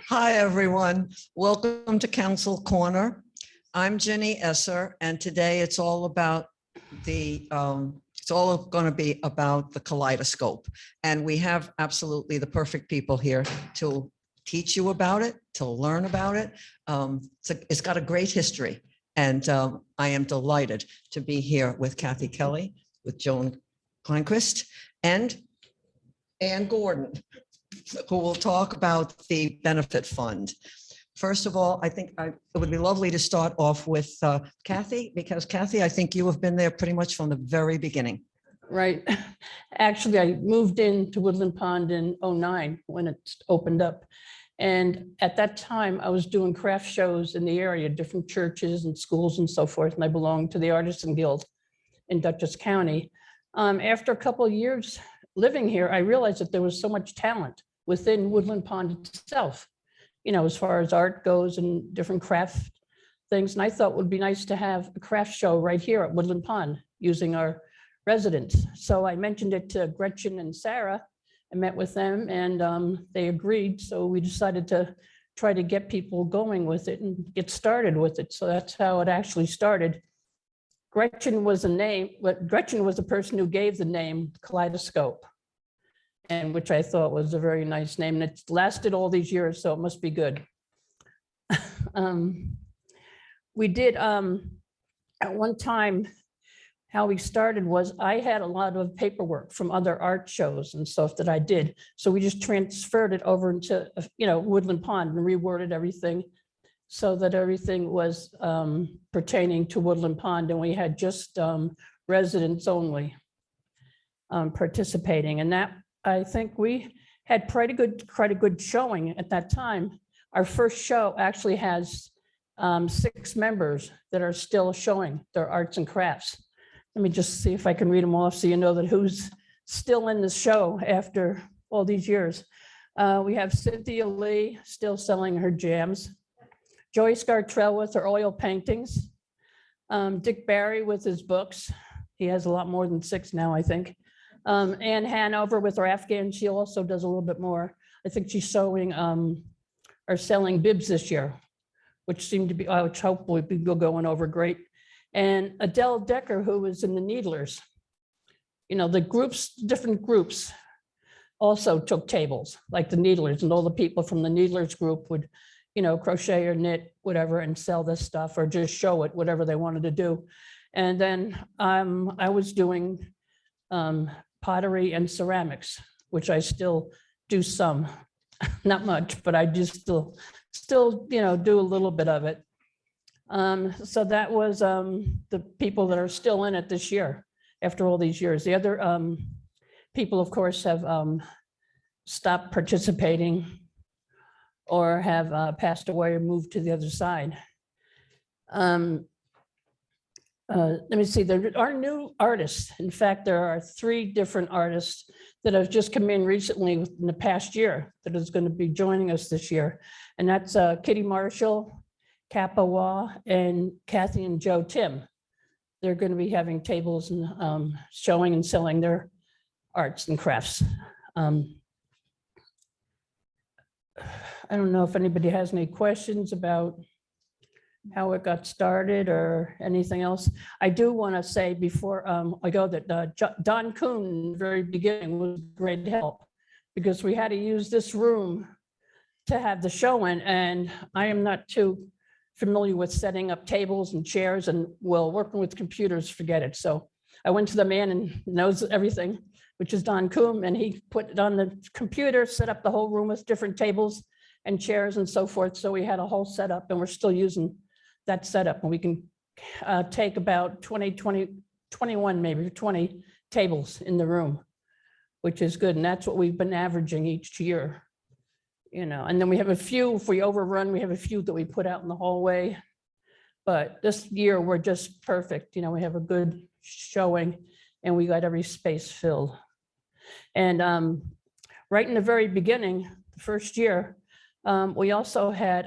Hi, everyone. Welcome to Council Corner. I'm Ginny Esser, and today it's all about it's all going to be about the kaleidoscope. And we have absolutely the perfect people here to teach you about it, to learn about it. It's got a great history. And I am delighted to be here with Kathy Kelly, with Joan Kleinquist, and Ann Gordon, who will talk about the benefit fund. First of all, I think it would be lovely to start off with Kathy, because Kathy, I think you have been there pretty much from the very beginning. Right. Actually, I moved into Woodland Pond in '09 when it opened up. And at that time, I was doing craft shows in the area, different churches and schools and so forth. And I belonged to the Artisan Guild in Dutchess County. After a couple of years living here, I realized that there was so much talent within Woodland Pond itself, you know, as far as art goes and different craft things. And I thought it would be nice to have a craft show right here at Woodland Pond using our residents. So I mentioned it to Gretchen and Sarah. I met with them and they agreed. So we decided to try to get people going with it and get started with it. So that's how it actually started. Gretchen was a name, but Gretchen was the person who gave the name Kaleidoscope, and which I thought was a very nice name. And it lasted all these years, so it must be good. We did, at one time, how we started was I had a lot of paperwork from other art shows and stuff that I did. So we just transferred it over into, Woodland Pond and reworded everything so that everything was pertaining to Woodland Pond. And we had just residents only participating. And that, I think we had quite a good showing at that time. Our first show actually has 6 members that are still showing their arts and crafts. Let me just see if I can read them off so you know that who's still in the show after all these years. We have Cynthia Lee still selling her jams, Joyce Gartrell with her oil paintings, Dick Barry with his books. He has a lot more than 6 now, I think. Ann Hanover with her Afghan. She also does a little bit more. I think she's sewing or selling bibs this year, which seemed to be, which hopefully will be going over great. And Adele Decker, who was in the Needlers. You know, the groups, different groups also took tables, like the Needlers, and all the people from the Needlers group would, crochet or knit, whatever, and sell this stuff or just show it, whatever they wanted to do. And then I was doing pottery and ceramics, which I still do some, not much, but I just still, do a little bit of it. So that was the people that are still in it this year, after all these years. The other people, of course, have stopped participating or have passed away or moved to the other side. Let me see, there are new artists. In fact, there are 3 different artists that have just come in recently in the past year that is going to be joining us this year. And that's Kitty Marshall, Kappa Wah, and Kathy and Joe Tim. They're going to be having tables and showing and selling their arts and crafts. I don't know if anybody has any questions about how it got started or anything else. I do want to say before I go that Don Kuhn in the very beginning was great help, because we had to use this room to have the show in, and I am not too familiar with setting up tables and chairs, and working with computers, forget it. So I went to the man and knows everything, which is Don Kuhn, and he put it on the computer, set up the whole room with different tables and chairs and so forth. So we had a whole setup, and we're still using that setup, and we can take about 21, maybe 20 tables in the room, which is good. And that's what we've been averaging each year. And then we have a few, if we overrun, we have a few that we put out in the hallway. But this year we're just perfect. We have a good showing and we got every space filled. And right in the very beginning, the first year, we also had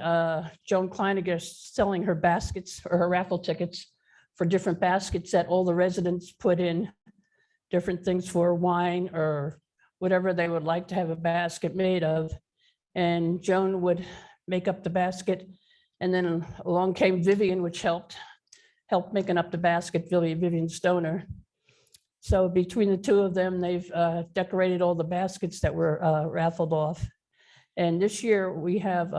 Joan Kleiniger selling her baskets or her raffle tickets for different baskets that all the residents put in different things for wine or whatever they would like to have a basket made of. And Joan would make up the basket. And then along came Vivian, which helped making up the basket, Vivian Stoner. So between the two of them, they've decorated all the baskets that were raffled off. And this year we have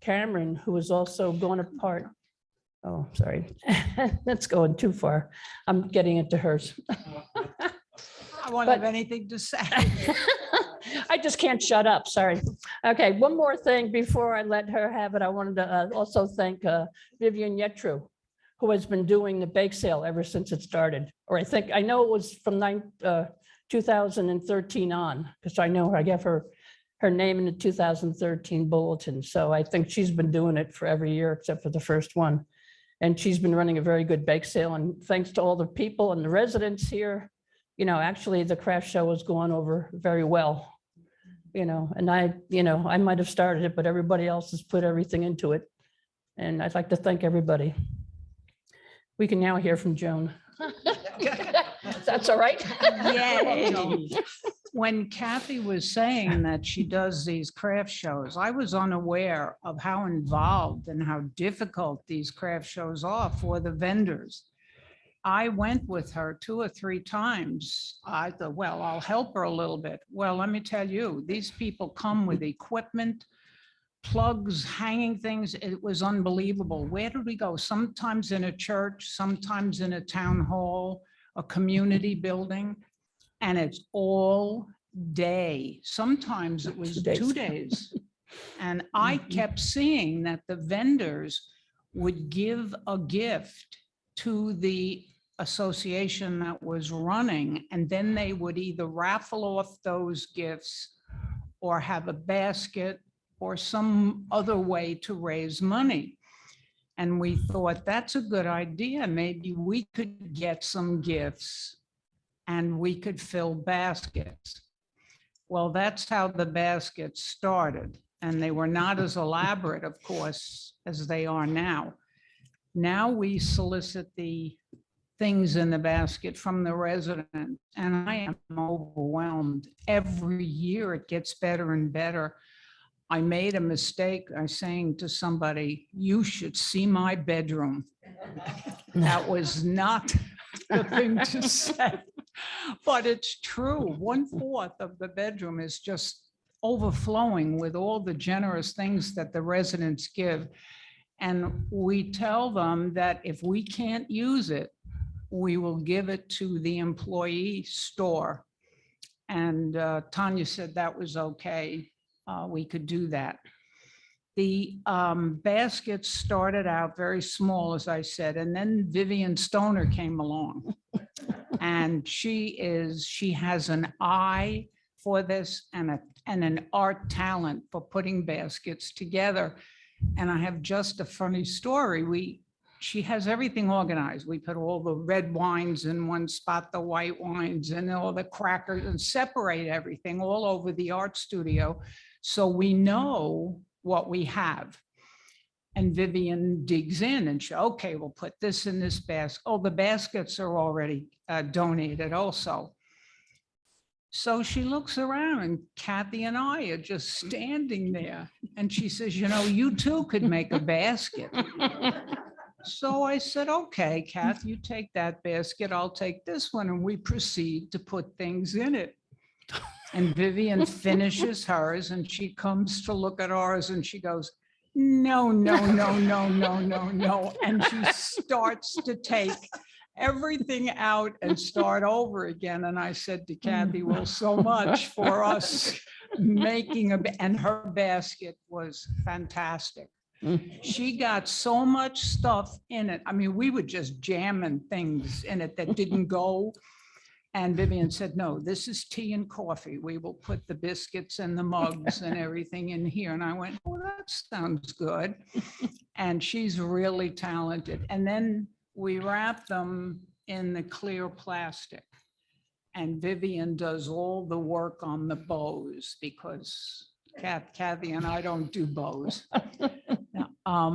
Cameron, who is also going apart. Oh, sorry, that's going too far. I'm getting into hers. I won't have anything to say. I just can't shut up, sorry. Okay, one more thing before I let her have it. I wanted to also thank Vivian Yetru, who has been doing the bake sale ever since it started. Or I know it was from 2013 on, because I know I gave her name in the 2013 bulletin. So I think she's been doing it for every year except for the first one. And she's been running a very good bake sale. And thanks to all the people and the residents here, actually the craft show was going over very well. And I might have started it, but everybody else has put everything into it. And I'd like to thank everybody. We can now hear from Joan. That's all right. Yay. When Kathy was saying that she does these craft shows, I was unaware of how involved and how difficult these craft shows are for the vendors. I went with her 2 or 3 times. I thought, well, I'll help her a little bit. Well, let me tell you, these people come with equipment, plugs, hanging things. It was unbelievable. Where did we go? Sometimes in a church, sometimes in a town hall, a community building, and it's all day. Sometimes it was 2 days. And I kept seeing that the vendors would give a gift to the association that was running, and then they would either raffle off those gifts or have a basket or some other way to raise money. And we thought, that's a good idea. Maybe we could get some gifts and we could fill baskets. Well, that's how the baskets started. And they were not as elaborate, of course, as they are now. Now we solicit the things in the basket from the residents, and I am overwhelmed. Every year it gets better and better. I made a mistake. I was saying to somebody, you should see my bedroom. That was not the thing to say, but it's true. 1/4 of the bedroom is just overflowing with all the generous things that the residents give. And we tell them that if we can't use it, we will give it to the employee store. And Tanya said that was okay. We could do that. The baskets started out very small, as I said, and then Vivian Stoner came along. And she has an eye for this and an art talent for putting baskets together. And I have just a funny story. She has everything organized. We put all the red wines in one spot, the white wines and all the crackers, and separate everything all over the art studio. So we know what we have. And Vivian digs in and she, okay, we'll put this in this basket. Oh, the baskets are already donated also. So she looks around and Kathy and I are just standing there. And she says, you too could make a basket. So I said, okay, Kath, you take that basket, I'll take this one. And we proceed to put things in it. And Vivian finishes hers and she comes to look at ours and she goes, no. And she starts to take everything out and start over again. And I said to Kathy, well, so much for us making and her basket was fantastic. She got so much stuff in it. I mean, we were just jamming things in it that didn't go. And Vivian said, no, this is tea and coffee. We will put the biscuits and the mugs and everything in here. And I went, oh, that sounds good. And she's really talented. And then we wrap them in the clear plastic. And Vivian does all the work on the bows because Kathy and I don't do bows.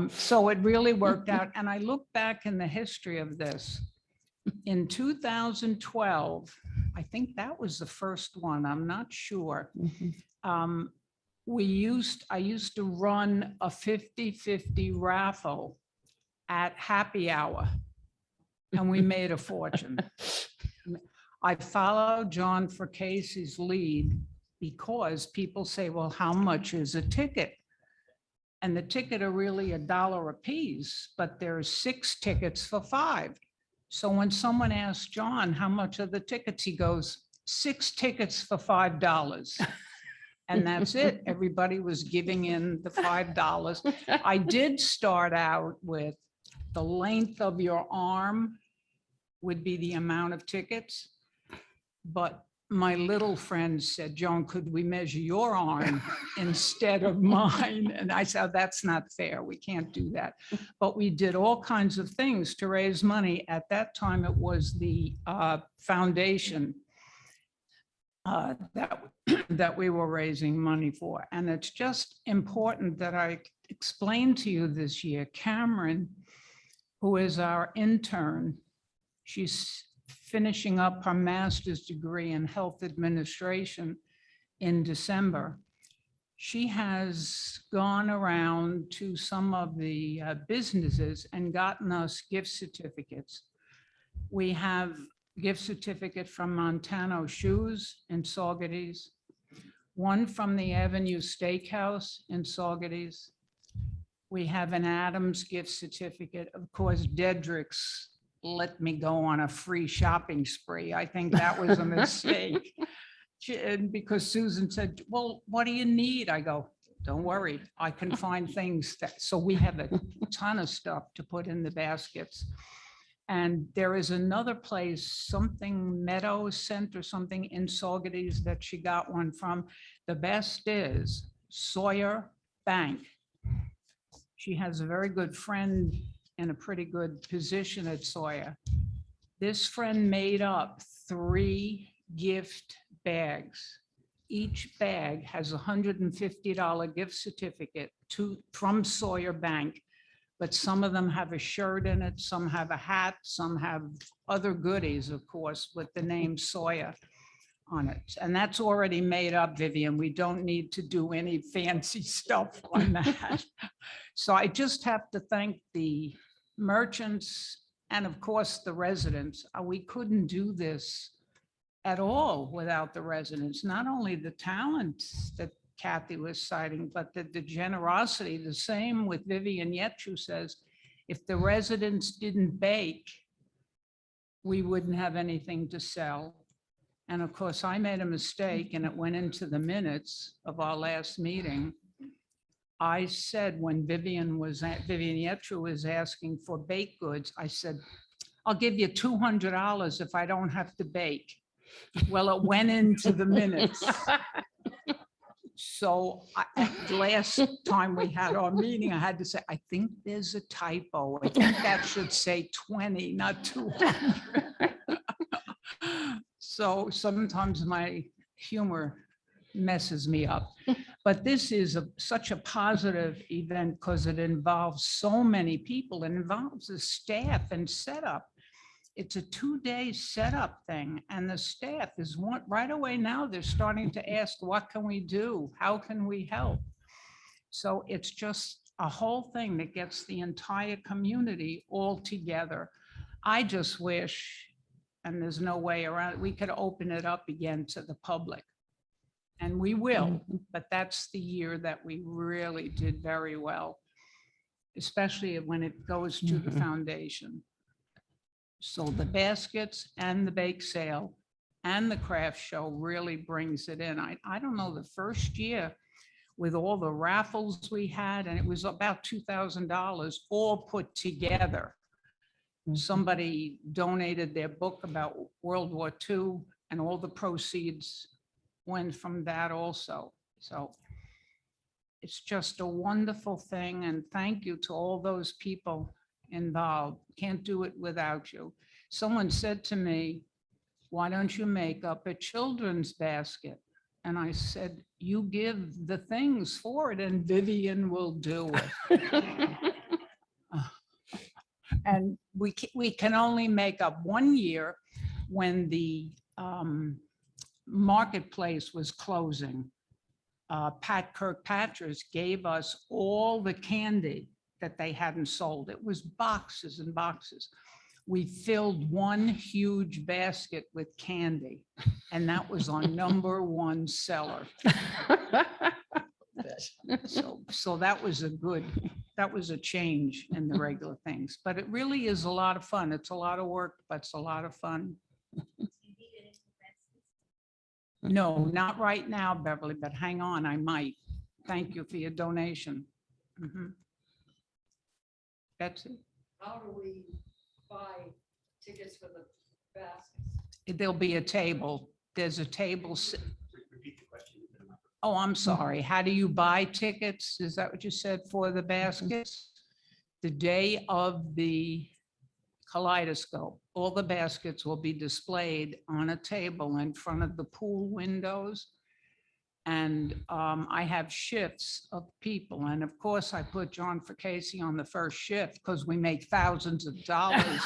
So it really worked out. And I look back in the history of this. In 2012, I think that was the first one. I'm not sure. Mhm. I used to run a 50-50 raffle at happy hour, and we made a fortune. I followed John for Casey's lead because people say, well, how much is a ticket? And the ticket are really $1 a piece, but there's 6 tickets for $5. So when someone asks John, how much are the tickets? He goes, 6 tickets for $5. And that's it. Everybody was giving in the $5. I did start out with the length of your arm would be the amount of tickets. But my little friend said, Joan, could we measure your arm instead of mine? And I said, that's not fair. We can't do that. But we did all kinds of things to raise money. At that time, it was the foundation that we were raising money for. And it's just important that I explain to you this year, Cameron, who is our intern, she's finishing up her master's degree in health administration in December. She has gone around to some of the businesses and gotten us gift certificates. We have gift certificate from Montano Shoes in Saugerties, one from the Avenue Steakhouse in Saugerties. We have an Adams gift certificate. Of course, Dedrick's let me go on a free shopping spree. I think that was a mistake. And because Susan said, well, what do you need? I go, don't worry, I can find things that, so we have a ton of stuff to put in the baskets. And there is another place, something Meadow Center, something in Saugerties that she got one from. The best is Sawyer Bank. She has a very good friend in a pretty good position at Sawyer. This friend made up 3 gift bags. Each bag has a $150 gift certificate from Sawyer Bank, but some of them have a shirt in it, some have a hat, some have other goodies, of course, with the name Sawyer on it. And that's already made up, Vivian. We don't need to do any fancy stuff on that. So I just have to thank the merchants and of course the residents. We couldn't do this at all without the residents, not only the talent that Kathy was citing, but the generosity. The same with Vivian Yetru says, if the residents didn't bake, we wouldn't have anything to sell. And of course, I made a mistake and it went into the minutes of our last meeting. I said when Vivian Yetru was asking for baked goods, I said, I'll give you $200 if I don't have to bake. Well, it went into the minutes. So last time we had our meeting, I had to say, I think there's a typo. I think that should say 20, not 200. So sometimes my humor messes me up. But this is such a positive event because it involves so many people. It involves the staff and setup. It's a 2-day setup thing, and the staff is right away now, they're starting to ask, what can we do? How can we help? So it's just a whole thing that gets the entire community all together. I just wish, and there's no way around it, we could open it up again to the public. And we will, but that's the year that we really did very well, especially when it goes to the foundation. So the baskets and the bake sale and the craft show really brings it in. I don't know, the first year with all the raffles we had, and it was about $2,000 all put together. Somebody donated their book about World War II, and all the proceeds went from that also. So it's just a wonderful thing. And thank you to all those people involved. Can't do it without you. Someone said to me, why don't you make up a children's basket? And I said, you give the things for it and Vivian will do it. And we can only make up one year when the marketplace was closing, Pat Kirkpatrick's gave us all the candy that they hadn't sold. It was boxes and boxes. We filled one huge basket with candy, and that was our #1 seller. So that was that was a change in the regular things, but it really is a lot of fun. It's a lot of work, but it's a lot of fun. No, not right now, Beverly, but hang on, I might. Thank you for your donation. Mhm. Betsy, How do we buy tickets for the baskets? there'll be a table. There's a table. Oh, I'm sorry. How do you buy tickets? Is that what you said for the baskets? The day of the kaleidoscope, all the baskets will be displayed on a table in front of the pool windows. And I have shifts of people. And of course, I put John Fracasey on the first shift because we make thousands of dollars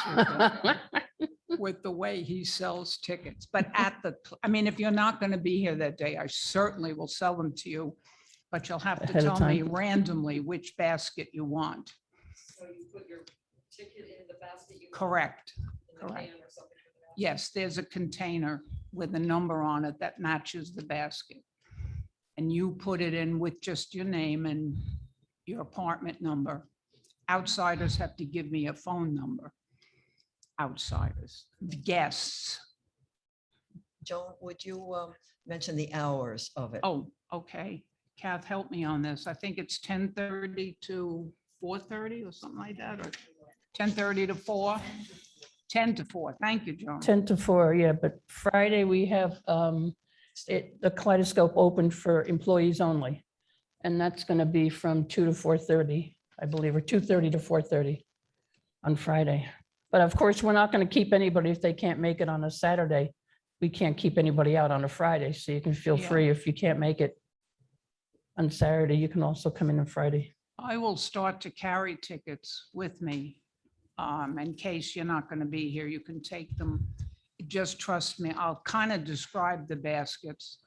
with the way he sells tickets. But I mean, if you're not going to be here that day, I certainly will sell them to you. But you'll have to Ahead of tell me time. randomly which basket you want. So you put your ticket in the basket you. Correct. in the can correct. or something for the basket? Yes, there's a container with a number on it that matches the basket. And you put it in with just your name and your apartment number. Outsiders have to give me a phone number. Outsiders, guests. Joan, would you mention the hours of it? Oh, okay. Kath, help me on this. I think it's 10:30 to 4:30 or something like that, or 10:30 to 4? 10 to 4. Thank you, Joan. 10 to 4, yeah, but Friday we have the kaleidoscope open for employees only. And that's going to be from 2 to 4:30, I believe, or 2:30 to 4:30 on Friday. But of course, we're not going to keep anybody if they can't make it on a Saturday. We can't keep anybody out on a Friday, so you can feel Yeah. free if you can't make it on Saturday, you can also come in on Friday. I will start to carry tickets with me. In case you're not going to be here, you can take them. Just trust me, I'll kind of describe the baskets.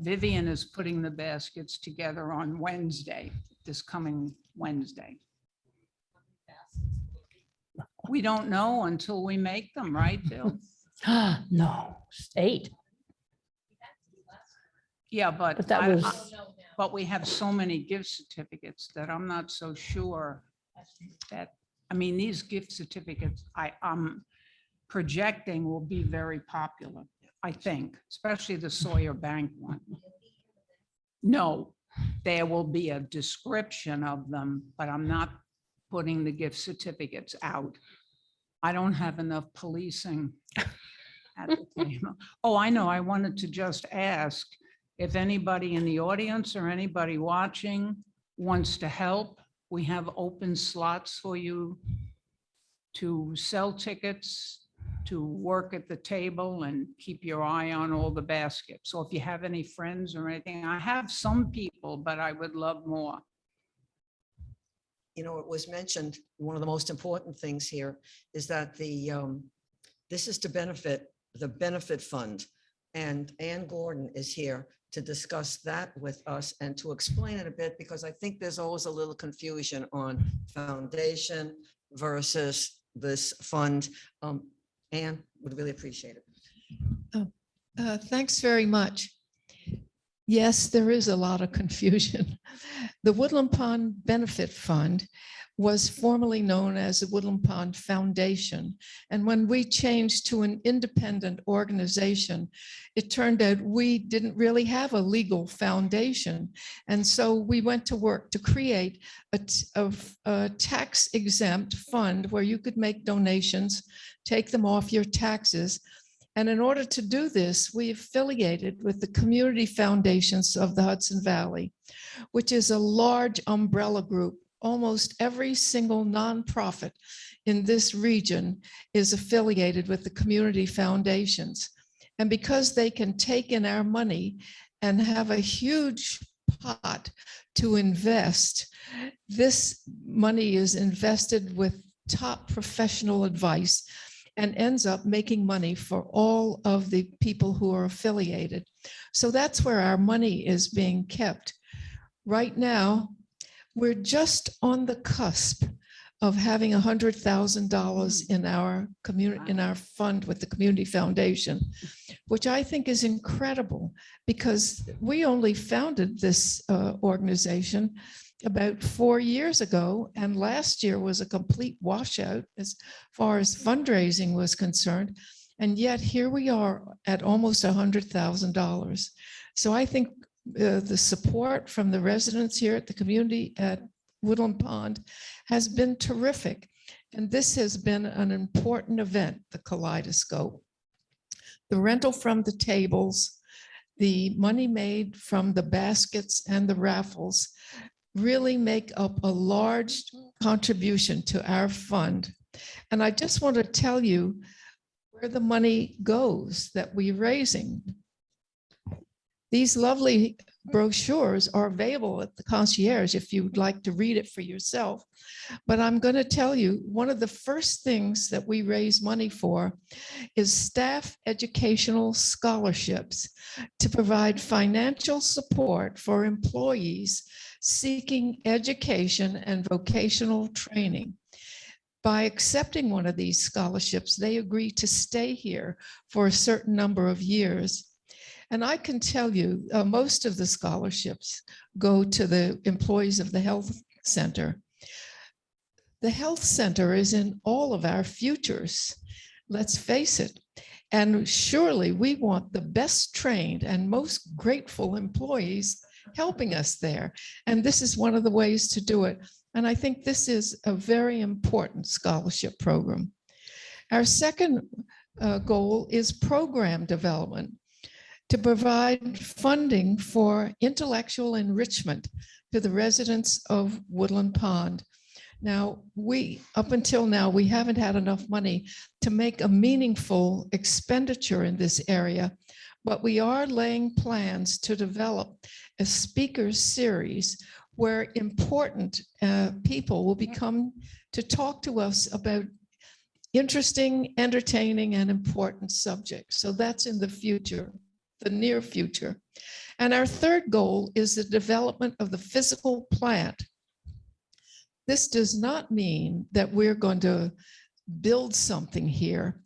Vivian is putting the baskets together on Wednesday, this coming Wednesday. We don't know until we make them, right, Bill? No, 8. Yeah, but But that I- was, but we have so many gift certificates that I'm not so sure that, I mean, these gift certificates, I'm projecting will be very popular, I think, especially the Sawyer Bank one. No, there will be a description of them, but I'm not putting the gift certificates out. I don't have enough policing at the table. Oh, I know. I wanted to just ask if anybody in the audience or anybody watching wants to help. We have open slots for you to sell tickets, to work at the table and keep your eye on all the baskets. So if you have any friends or anything, I have some people, but I would love more. You know, it was mentioned, one of the most important things here is that this is to benefit the benefit fund. And Ann Gordon is here to discuss that with us and to explain it a bit, because I think there's always a little confusion on foundation versus this fund. Ann, would really appreciate it. Thanks very much. Yes, there is a lot of confusion. The Woodland Pond Benefit Fund was formerly known as the Woodland Pond Foundation. And when we changed to an independent organization, it turned out we didn't really have a legal foundation. And so we went to work to create a tax exempt fund where you could make donations, take them off your taxes. And in order to do this, we affiliated with the community foundations of the Hudson Valley, which is a large umbrella group. Almost every single nonprofit in this region is affiliated with the community foundations. And because they can take in our money and have a huge pot to invest, this money is invested with top professional advice and ends up making money for all of the people who are affiliated. So that's where our money is being kept. Right now, we're just on the cusp of having $100,000 in our community, in our fund with the Community Foundation, which I think is incredible because we only founded this organization about 4 years ago, and last year was a complete washout as far as fundraising was concerned. And yet here we are at almost $100,000. So I think the support from the residents here at the community at Woodland Pond has been terrific. And this has been an important event, the Kaleidoscope. The rental from the tables, the money made from the baskets and the raffles really make up a large contribution to our fund. And I just want to tell you where the money goes that we're raising. These lovely brochures are available at the concierge if you'd like to read it for yourself. But I'm going to tell you, one of the first things that we raise money for is staff educational scholarships to provide financial support for employees seeking education and vocational training. By accepting one of these scholarships, they agree to stay here for a certain number of years. And I can tell you, most of the scholarships go to the employees of the health center. The health center is in all of our futures, let's face it. And surely we want the best trained and most grateful employees helping us there. And this is one of the ways to do it. And I think this is a very important scholarship program. Our second goal is program development, to provide funding for intellectual enrichment to the residents of Woodland Pond. Now, up until now, we haven't had enough money to make a meaningful expenditure in this area, but we are laying plans to develop a speakers series where important people will come to talk to us about interesting, entertaining, and important subjects. So that's in the future, the near future. And our third goal is the development of the physical plant. This does not mean that we're going to build something here,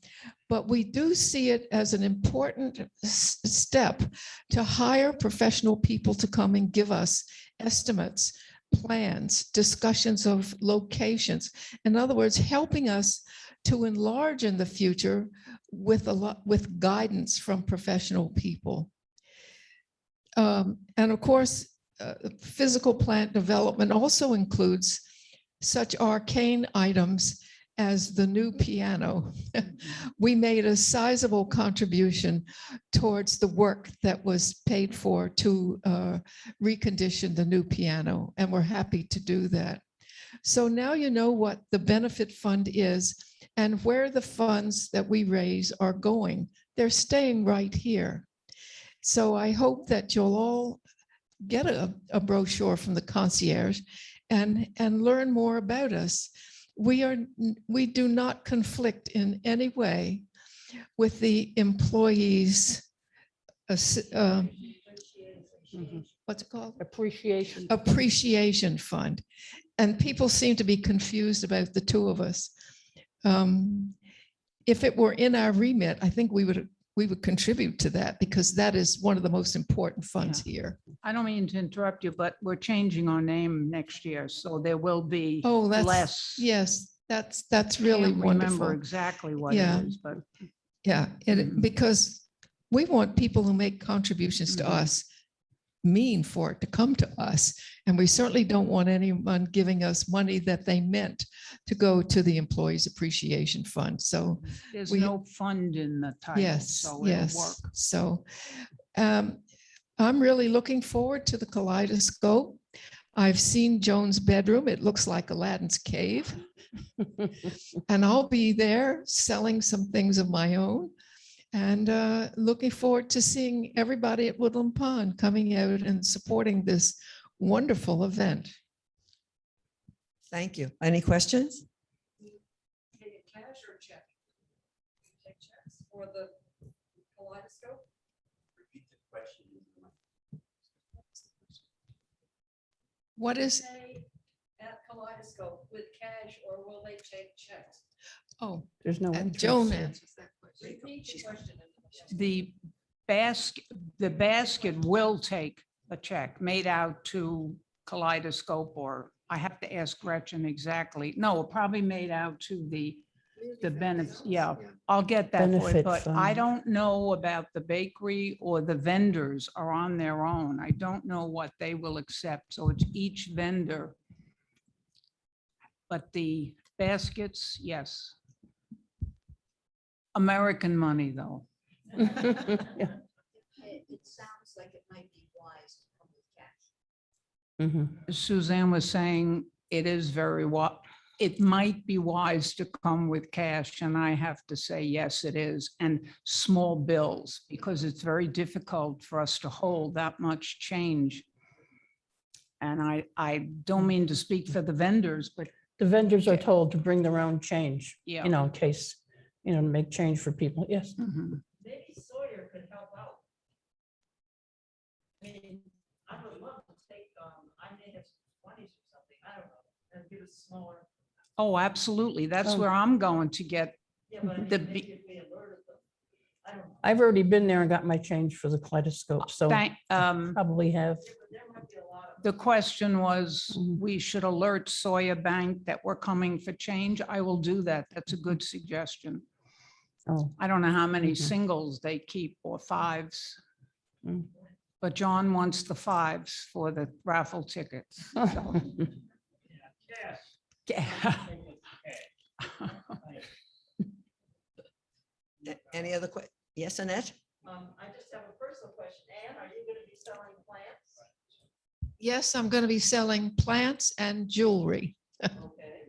but we do see it as an important step to hire professional people to come and give us estimates, plans, discussions of locations. In other words, helping us to enlarge in the future with guidance from professional people. And of course, physical plant development also includes such arcane items as the new piano. We made a sizable contribution towards the work that was paid for to recondition the new piano, and we're happy to do that. So now you know what the benefit fund is and where the funds that we raise are going. They're staying right here. So I hope that you'll all get a brochure from the concierge and learn more about us. We do not conflict in any way with the employees. What's it called? Appreciation. Appreciation fund. And people seem to be confused about the two of us. If it were in our remit, I think we would contribute to that because that is one of the most important funds here. I don't mean to interrupt you, but we're changing our name next year, so there will be less. Yes, that's really Can't wonderful. remember exactly what Yeah. it is, but Yeah, because we want people who make contributions to us mean for it to come to us. And we certainly don't want anyone giving us money that they meant to go to the Employees Appreciation Fund. So there's no fund in the title, yes, so it'll yes. work. So I'm really looking forward to the Kaleidoscope. I've seen Joan's bedroom. It looks like Aladdin's cave. And I'll be there selling some things of my own. And looking forward to seeing everybody at Woodland Pond coming out and supporting this wonderful event. Thank you. Any questions? What is, Pay at Kaleidoscope with cash, or will they take checks? oh, There's no. Joan entrance. answers that question. Repeat the question. The basket will take a check made out to Kaleidoscope, or I have to ask Gretchen exactly. No, probably made out to the benefits. Yeah, I'll get that for you, Benefit but I fund. don't know about the bakery or the vendors are on their own. I don't know what they will accept. So it's each vendor. But the baskets, yes. American money, though. Yeah. It sounds like it might be wise to come with cash. Mhm. Suzanne was saying it is it might be wise to come with cash, and I have to say, yes, it is, and small bills, because it's very difficult for us to hold that much change. And I don't mean to speak for the vendors, but The vendors are told to bring their own change, yeah. you know, in case, you know, to make change for people. Yes. Mhm. Maybe Sawyer could help out. I mean, I would love to take, I may have some 20s or something, I don't know, and give it smaller. Oh, absolutely. That's Oh. where I'm going to get. Yeah, but I The mean, be- maybe if we alerted them. I don't know. I've already been there and got my change for the kaleidoscope, so probably have. Yeah, but there might be a lot of. The question was, Mhm. we should alert Sawyer Bank that we're coming for change. I will do that. That's a good suggestion. Oh, I don't know how many Mhm. singles they keep or fives. Mm. But John wants the fives for the raffle tickets. so. Yeah. Any other yes, Annette? I just have a personal question. Ann, are you going to be selling plants? Yes, I'm going to be selling plants and jewelry. Okay.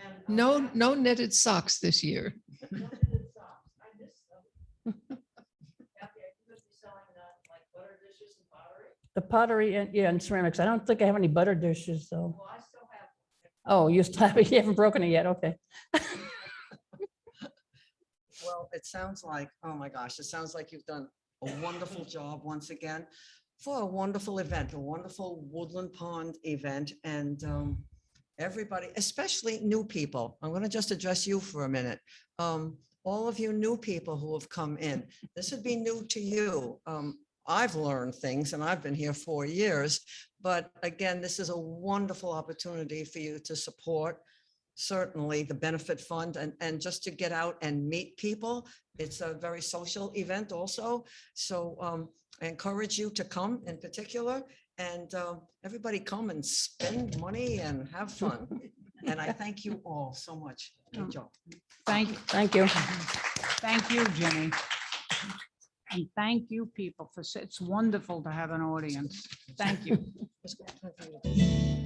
And, No knitted socks this year. no knitted socks. I miss them. Kathy, are you going to be selling like butter dishes and pottery? the pottery and, yeah, and ceramics. I don't think I have any butter dishes, though. Well, I still have. Oh, you still have, you haven't broken it yet. Okay. Well, it sounds like, oh my gosh, it sounds like you've done a wonderful job once again for a wonderful event, a wonderful Woodland Pond event. And everybody, especially new people, I'm going to just address you for a minute. All of you new people who have come in, this would be new to you. I've learned things and I've been here 4 years, but again, this is a wonderful opportunity for you to support certainly the benefit fund and just to get out and meet people. It's a very social event also. So I encourage you to come in particular, and everybody come and spend money and have fun. And I thank you all so much. Good job. Thank Thank you. Thank you, Jenny. And thank you, people, it's wonderful to have an audience. Thank you. Let's go.